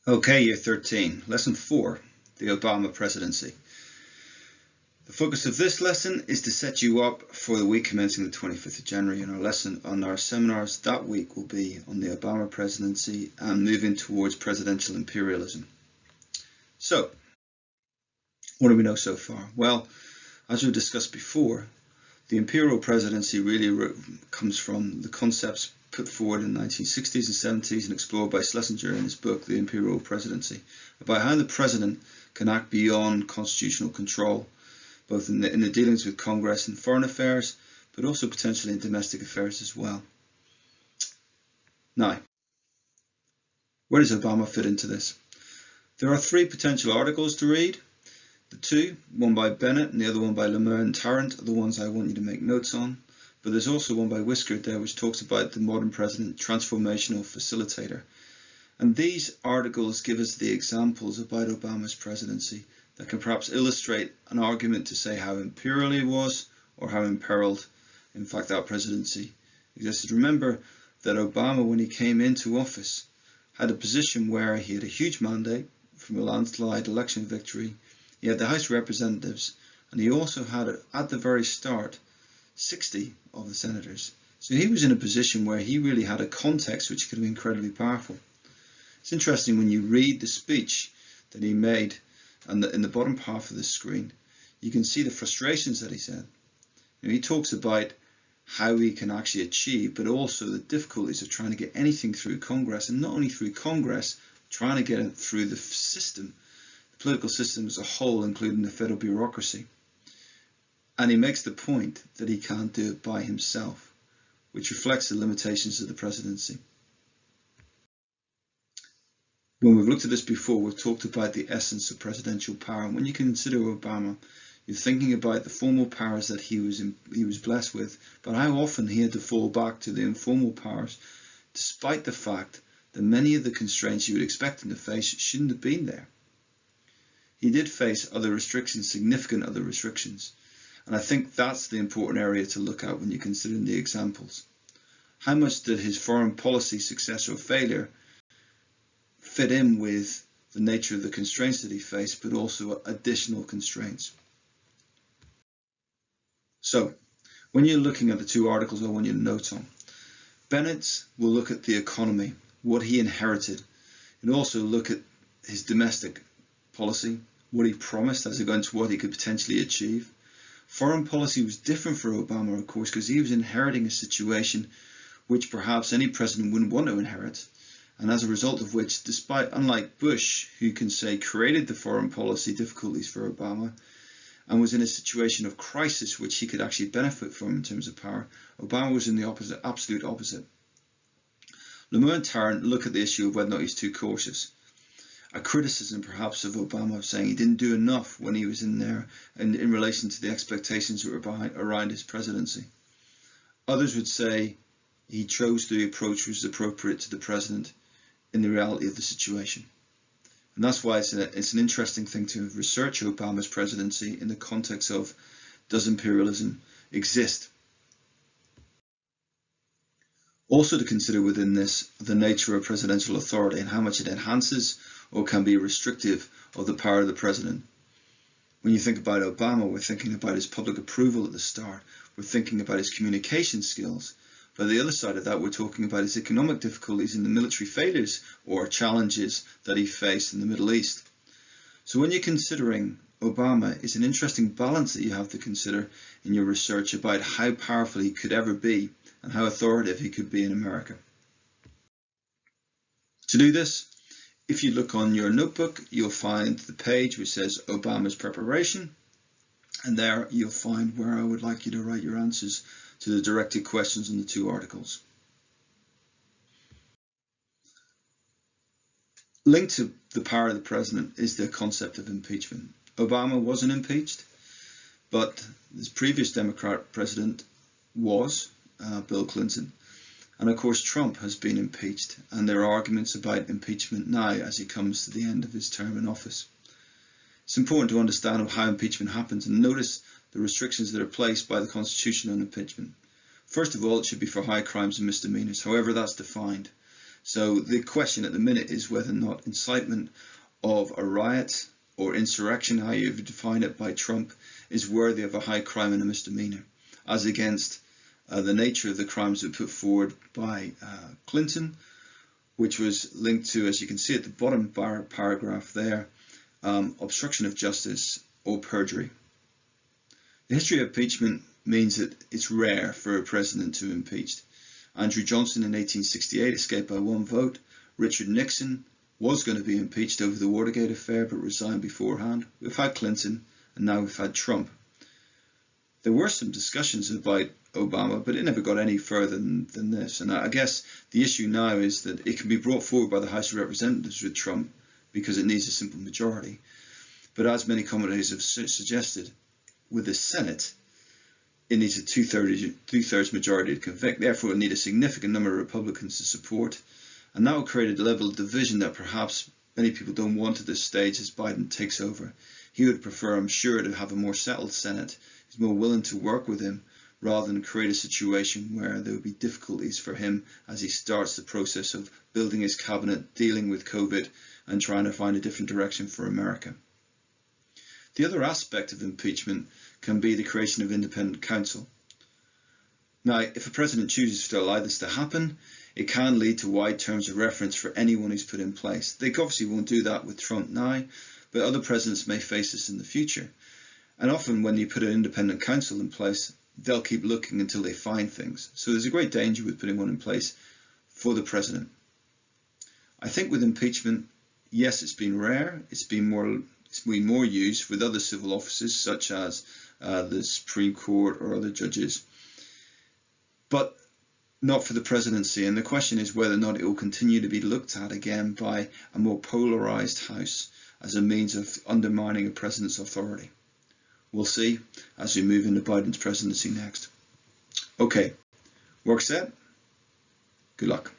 Okay, year 13, lesson 4, the Obama presidency. The focus of this lesson is to set you up for the week commencing the 25th of January, and our lesson on our seminars that week will be on the Obama presidency and moving towards presidential imperialism. So, what do we know so far? Well, as we've discussed before, the imperial presidency really comes from the concepts put forward in the 1960s and 70s and explored by Schlesinger in his book, The Imperial Presidency, about how the president can act beyond constitutional control, both in the dealings with Congress and foreign affairs, but also potentially in domestic affairs as well. Now, where does Obama fit into this? There are 3 potential articles to read. The 2, one by Bennett and the other one by Lemire and Tarrant, are the ones I want you to make notes on. But there's also one by Whisker there which talks about the modern president, transformational facilitator. And these articles give us the examples about Obama's presidency that can perhaps illustrate an argument to say how imperial he was or how imperiled, in fact, that presidency existed. Remember that Obama, when he came into office, had a position where he had a huge mandate from a landslide election victory. He had the House of Representatives, and he also had, at the very start, 60 of the senators. So he was in a position where he really had a context which could be incredibly powerful. It's interesting when you read the speech that he made, and in the bottom half of the screen, you can see the frustrations that he said. He talks about how he can actually achieve, but also the difficulties of trying to get anything through Congress, and not only through Congress, trying to get it through the system, the political system as a whole, including the federal bureaucracy. And he makes the point that he can't do it by himself, which reflects the limitations of the presidency. When we've looked at this before, we've talked about the essence of presidential power. And when you consider Obama, you're thinking about the formal powers that he was blessed with, but how often he had to fall back to the informal powers, despite the fact that many of the constraints you would expect him to face shouldn't have been there. He did face other restrictions, significant other restrictions. And I think that's the important area to look at when you're considering the examples. How much did his foreign policy success or failure fit in with the nature of the constraints that he faced, but also additional constraints? So, when you're looking at the 2 articles I want you to note on, Bennett's will look at the economy, what he inherited, and also look at his domestic policy, what he promised as against what he could potentially achieve. Foreign policy was different for Obama, of course, because he was inheriting a situation which perhaps any president wouldn't want to inherit, and as a result of which, despite, unlike Bush, who can say created the foreign policy difficulties for Obama, and was in a situation of crisis which he could actually benefit from in terms of power, Obama was in the opposite, absolute opposite. Lemire and Tarrant look at the issue of whether or not he's too cautious. A criticism perhaps of Obama of saying he didn't do enough when he was in there in relation to the expectations that were around his presidency. Others would say he chose the approach which was appropriate to the president in the reality of the situation. And that's why it's an interesting thing to research Obama's presidency in the context of, does imperialism exist? Also to consider within this, the nature of presidential authority and how much it enhances or can be restrictive of the power of the president. When you think about Obama, we're thinking about his public approval at the start. We're thinking about his communication skills. But the other side of that, we're talking about his economic difficulties and the military failures or challenges that he faced in the Middle East. So when you're considering Obama, it's an interesting balance that you have to consider in your research about how powerful he could ever be and how authoritative he could be in America. To do this, if you look on your notebook, you'll find the page which says Obama's preparation, and there you'll find where I would like you to write your answers to the directed questions on the 2 articles. Linked to the power of the president is the concept of impeachment. Obama wasn't impeached, but his previous Democrat president was, Bill Clinton. And of course Trump has been impeached, and there are arguments about impeachment now as he comes to the end of his term in office. It's important to understand how impeachment happens and notice the restrictions that are placed by the Constitution on impeachment. First of all, it should be for high crimes and misdemeanors, however that's defined. So the question at the minute is whether or not incitement of a riot or insurrection, how you define it, by Trump is worthy of a high crime and a misdemeanor, as against the nature of the crimes that were put forward by Clinton, which was linked to, as you can see at the bottom paragraph there, obstruction of justice or perjury. The history of impeachment means that it's rare for a president to be impeached. Andrew Johnson in 1868 escaped by one vote. Richard Nixon was going to be impeached over the Watergate affair but resigned beforehand. We've had Clinton and now we've had Trump. There were some discussions about Obama, but it never got any further than this. And I guess the issue now is that it can be brought forward by the House of Representatives with Trump because it needs a simple majority. But as many commentators have suggested, with the Senate, it needs a two-thirds majority to convict. Therefore, it will need a significant number of Republicans to support. And that will create a level of division that perhaps many people don't want at this stage as Biden takes over. He would prefer, I'm sure, to have a more settled Senate. He's more willing to work with him rather than create a situation where there would be difficulties for him as he starts the process of building his cabinet, dealing with COVID, and trying to find a different direction for America. The other aspect of impeachment can be the creation of independent counsel. Now, if a president chooses to allow this to happen, it can lead to wide terms of reference for anyone who's put in place. They obviously won't do that with Trump now, but other presidents may face this in the future. And often when you put an independent counsel in place, they'll keep looking until they find things. So there's a great danger with putting one in place for the president. I think with impeachment, yes, it's been rare. It's been more used with other civil offices such as the Supreme Court or other judges, but not for the presidency. And the question is whether or not it will continue to be looked at again by a more polarized House as a means of undermining a president's authority. We'll see as we move into Biden's presidency next. Okay, work set. Good luck.